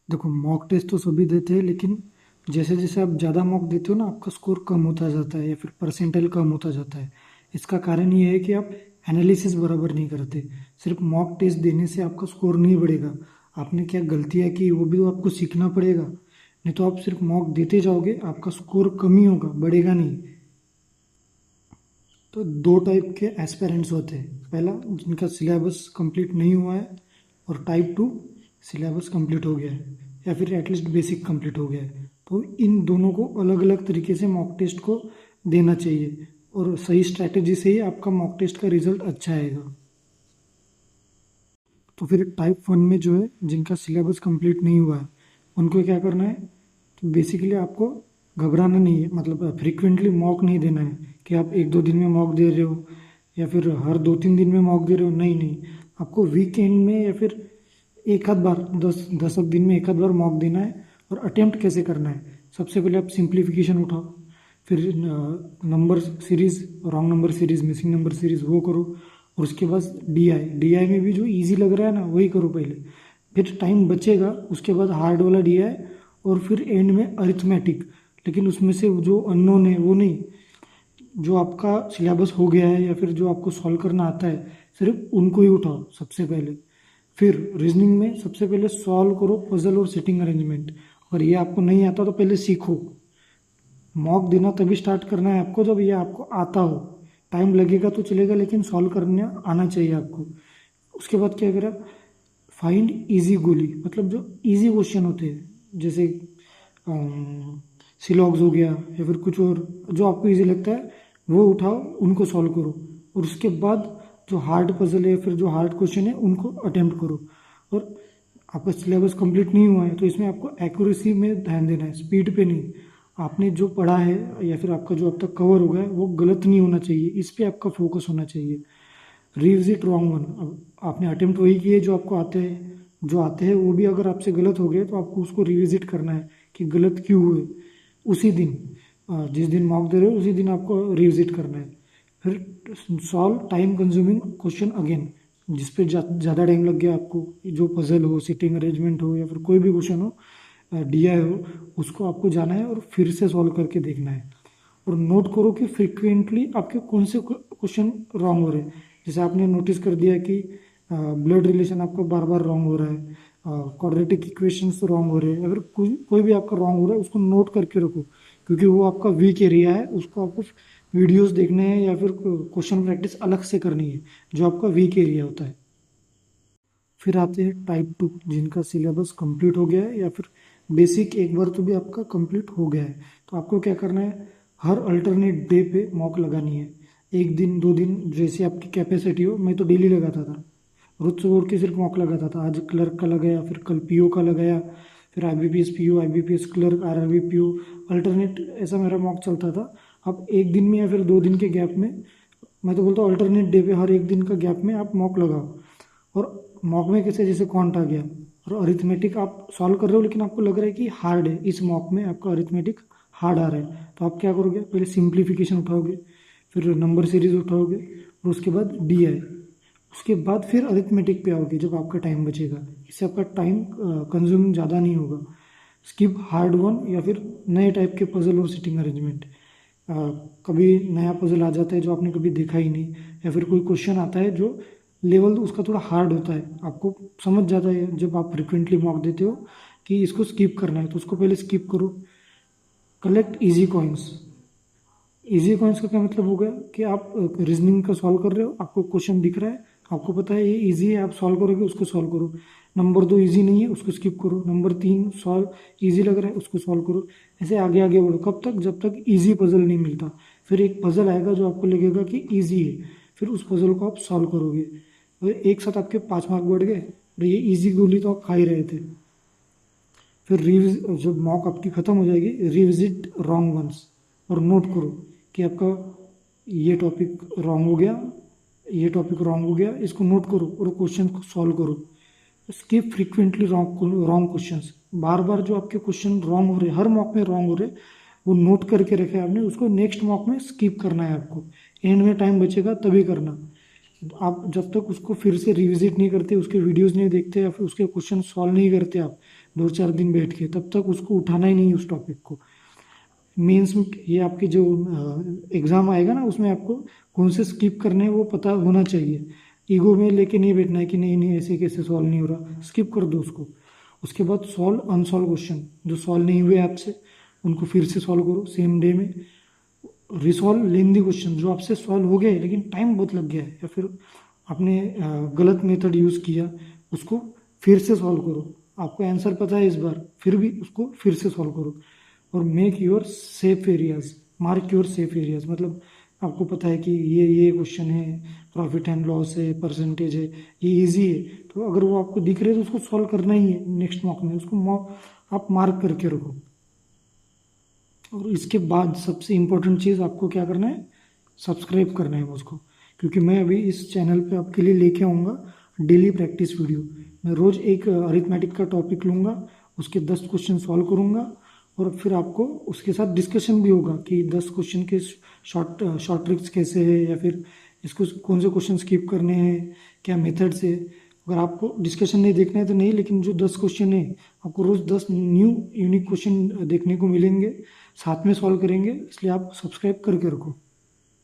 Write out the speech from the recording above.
देखो, mock test तो सभी देते हैं, लेकिन जैसे जैसे आप ज़्यादा मॉक देते हो ना, आपका स्कोर कम होता जाता है या फिर परसेंटाइल कम होता जाता है। इसका कारण ये है कि आप एनालिसिस बराबर नहीं करते। सिर्फ मॉक टेस्ट देने से आपका स्कोर नहीं बढ़ेगा। आपने क्या गलतियाँ की वो भी तो आपको सीखना पड़ेगा। नहीं तो आप सिर्फ मॉक देते जाओगे, आपका स्कोर कम ही होगा, बढ़ेगा नहीं। तो दो टाइप के एस्पेरेंट्स होते हैं। पहला, जिनका सिलेबस कंप्लीट नहीं हुआ है, और टाइप टू, सिलेबस कंप्लीट हो गया है या फिर एटलीस्ट बेसिक कंप्लीट हो गया है। तो इन दोनों को अलग अलग तरीके से मॉक टेस्ट को देना चाहिए, और सही स्ट्रैटेजी से ही आपका मॉक टेस्ट का रिजल्ट अच्छा आएगा। तो फिर टाइप वन में जो है, जिनका सिलेबस कंप्लीट नहीं हुआ है, उनको क्या करना है? तो बेसिकली आपको घबराना नहीं है, मतलब फ्रिक्वेंटली मॉक नहीं देना है कि आप एक दो दिन में मॉक दे रहे हो या फिर हर दो तीन दिन में मॉक दे रहे हो। नहीं नहीं, आपको वीकेंड में या फिर एक आध बार, दस दस एक दिन में एक आध बार मॉक देना है। और अटेम्प्ट कैसे करना है? सबसे पहले आप सिंप्लीफिकेशन उठाओ, फिर number series, wrong number series, missing number series वो करो। और उसके बाद डीआई, डीआई में भी जो इजी लग रहा है ना वही करो पहले। फिर टाइम बचेगा उसके बाद हार्ड वाला डीआई, और फिर एंड में अरिथमेटिक। लेकिन उसमें से जो अननोन है वो नहीं, जो आपका सिलेबस हो गया है या फिर जो आपको सॉल्व करना आता है, सिर्फ उनको ही उठाओ सबसे पहले। फिर रीजनिंग में सबसे पहले सॉल्व करो पजल और सिटिंग अरेंजमेंट। अगर ये आपको नहीं आता तो पहले सीखो। मॉक देना तभी स्टार्ट करना है आपको जब ये आपको आता हो। टाइम लगेगा तो चलेगा, लेकिन सॉल्व करने आना चाहिए आपको। उसके बाद क्या करें? फाइंड इजी गोली, मतलब जो इजी क्वेश्चन होते हैं, जैसे सिलॉग्स हो गया या फिर कुछ और जो आपको इजी लगता है वो उठाओ, उनको सॉल्व करो। और उसके बाद जो हार्ड पजल है, फिर जो हार्ड क्वेश्चन है, उनको अटेम्प्ट करो। और आपका सिलेबस कंप्लीट नहीं हुआ है तो इसमें आपको एक्यूरेसी में ध्यान देना है, स्पीड पे नहीं। आपने जो पढ़ा है या फिर आपका जो अब तक कवर हो गया है वो गलत नहीं होना चाहिए, इस पे आपका फोकस होना चाहिए। रिविजिट रॉन्ग वन, अब आपने अटेम्प्ट वही किए जो आपको आते हैं, जो आते हैं वो भी अगर आपसे गलत हो गए तो आपको उसको रिविजिट करना है कि गलत क्यों हुए। उसी दिन, जिस दिन मॉक दे रहे हो उसी दिन आपको रिविजिट करना है। फिर solve time consuming question again, जिस पे ज़्यादा टाइम लग गया आपको, जो पजल हो, सिटिंग अरेंजमेंट हो या फिर कोई भी क्वेश्चन हो, डीआई हो, उसको आपको जाना है और फिर से सॉल्व करके देखना है। और नोट करो कि फ्रिक्वेंटली आपके कौन से क्वेश्चन रॉन्ग हो रहे हैं। जैसे आपने नोटिस कर दिया कि ब्लड रिलेशन आपका बार बार रॉन्ग हो रहा है, क्वाड्रेटिक इक्वेशंस रॉन्ग हो रहे हैं, अगर कोई कोई भी आपका रॉन्ग हो रहा है उसको नोट करके रखो, क्योंकि वो आपका वीक एरिया है। उसको आपको वीडियोस देखने हैं या फिर क्वेश्चन प्रैक्टिस अलग से करनी है, जो आपका वीक एरिया होता है। फिर आते हैं टाइप टू, जिनका सिलेबस कंप्लीट हो गया है या फिर बेसिक एक बार तो भी आपका कंप्लीट हो गया है। तो आपको क्या करना है? हर अल्टरनेट डे पे मॉक लगानी है। एक दिन दो दिन जैसे आपकी कैपेसिटी हो। मैं तो डेली लगाता था, रोज से उठ के सिर्फ मॉक लगाता था। आज क्लर्क का लगाया, फिर कल पीओ का लगाया, फिर IBPS PO, IBPS clerk, RRB PO, alternate ऐसा मेरा मॉक चलता था। अब एक दिन में या फिर दो दिन के गैप में, मैं तो बोलता हूँ अल्टरनेट डे पे हर एक दिन का गैप में आप मॉक लगाओ। और मॉक में कैसे, जैसे क्वांट आ गया और अरिथमेटिक आप सॉल्व कर रहे हो लेकिन आपको लग रहा है कि हार्ड है, इस मॉक में आपका अरिथमेटिक हार्ड आ रहा है, तो आप क्या करोगे? पहले सिंप्लीफिकेशन उठाओगे, फिर नंबर सीरीज उठाओगे, और उसके बाद डीआई, उसके बाद फिर अरिथमेटिक पे आओगे जब आपका टाइम बचेगा। इससे आपका टाइम कंज्यूमिंग ज़्यादा नहीं होगा। स्किप हार्ड वन या फिर नए टाइप के पजल और सिटिंग अरेंजमेंट। कभी नया पजल आ जाता है जो आपने कभी देखा ही नहीं, या फिर कोई क्वेश्चन आता है जो लेवल उसका थोड़ा हार्ड होता है, आपको समझ जाता है जब आप फ्रिक्वेंटली मॉक देते हो कि इसको स्किप करना है, तो उसको पहले स्किप करो। Collect easy coins. Easy coins का क्या मतलब हो गया कि आप रीजनिंग का सॉल्व कर रहे हो, आपको क्वेश्चन दिख रहा है, आपको पता है ये इजी है, आप सॉल्व करोगे, उसको सॉल्व करो। नंबर दो इजी नहीं है, उसको स्किप करो। नंबर तीन सॉल्व इजी लग रहा है, उसको सॉल्व करो। ऐसे आगे आगे बढ़ो, कब तक? जब तक इजी पजल नहीं मिलता। फिर एक पजल आएगा जो आपको लगेगा कि इजी है, फिर उस पजल को आप सॉल्व करोगे। और एक साथ आपके 5 मार्क बढ़ गए, और ये इजी गोली तो आप खा ही रहे थे। फिर रिविज, जब मॉक आपकी ख़त्म हो जाएगी, रिविजिट रॉन्ग वंस, और नोट करो कि आपका ये टॉपिक रॉन्ग हो गया, ये टॉपिक रॉन्ग हो गया, इसको नोट करो और क्वेश्चन को सॉल्व करो। Skip frequently wrong questions. बार बार जो आपके क्वेश्चन रॉन्ग हो रहे, हर मॉक में रॉन्ग हो रहे, वो नोट करके रखे आपने, उसको नेक्स्ट मॉक में स्किप करना है आपको। एंड में टाइम बचेगा तभी करना। आप जब तक उसको फिर से रिविजिट नहीं करते, उसके वीडियोस नहीं देखते या फिर उसके क्वेश्चन सॉल्व नहीं करते आप, 2-4 दिन बैठ के, तब तक उसको उठाना ही नहीं उस टॉपिक को। मेंस में ये आपके जो एग्ज़ाम आएगा ना, उसमें आपको कौन से स्किप करने हैं वो पता होना चाहिए। ईगो में लेके नहीं बैठना है कि नहीं नहीं ऐसे कैसे सॉल्व नहीं हो रहा, स्किप कर दो उसको। उसके बाद सॉल्व अनसॉल्व क्वेश्चन जो सॉल्व नहीं हुए आपसे, उनको फिर से सॉल्व करो सेम डे में। रिसॉल्व लेंदी क्वेश्चन जो आपसे सॉल्व हो गए लेकिन टाइम बहुत लग गया है, या फिर आपने गलत मेथड यूज़ किया, उसको फिर से सॉल्व करो। आपको आंसर पता है इस बार, फिर भी उसको फिर से सॉल्व करो। और make your safe areas, mark your safe areas, मतलब आपको पता है कि ये क्वेश्चन है, प्रॉफिट एंड लॉस है, परसेंटेज है, ये इजी है, तो अगर वो आपको दिख रहे है तो उसको सॉल्व करना ही है नेक्स्ट मॉक में, उसको आप मार्क करके रखो। और इसके बाद सबसे इम्पोर्टेंट चीज़ आपको क्या करना है, सब्सक्राइब करना है मुझको, क्योंकि मैं अभी इस चैनल पे आपके लिए लेके आऊँगा डेली प्रैक्टिस वीडियो। मैं रोज़ एक अरिथमेटिक का टॉपिक लूँगा, उसके 10 क्वेश्चन सॉल्व करूँगा, और फिर आपको उसके साथ डिस्कशन भी होगा कि 10 क्वेश्चन के शॉर्ट ट्रिक्स कैसे है, या फिर इसको कौन से क्वेश्चन स्किप करने हैं, क्या मेथड से। अगर आपको डिस्कशन नहीं देखना है तो नहीं, लेकिन जो 10 क्वेश्चन है आपको रोज़ 10 न्यू यूनिक क्वेश्चन देखने को मिलेंगे, साथ में सॉल्व करेंगे, इसलिए आप सब्सक्राइब करके रखो।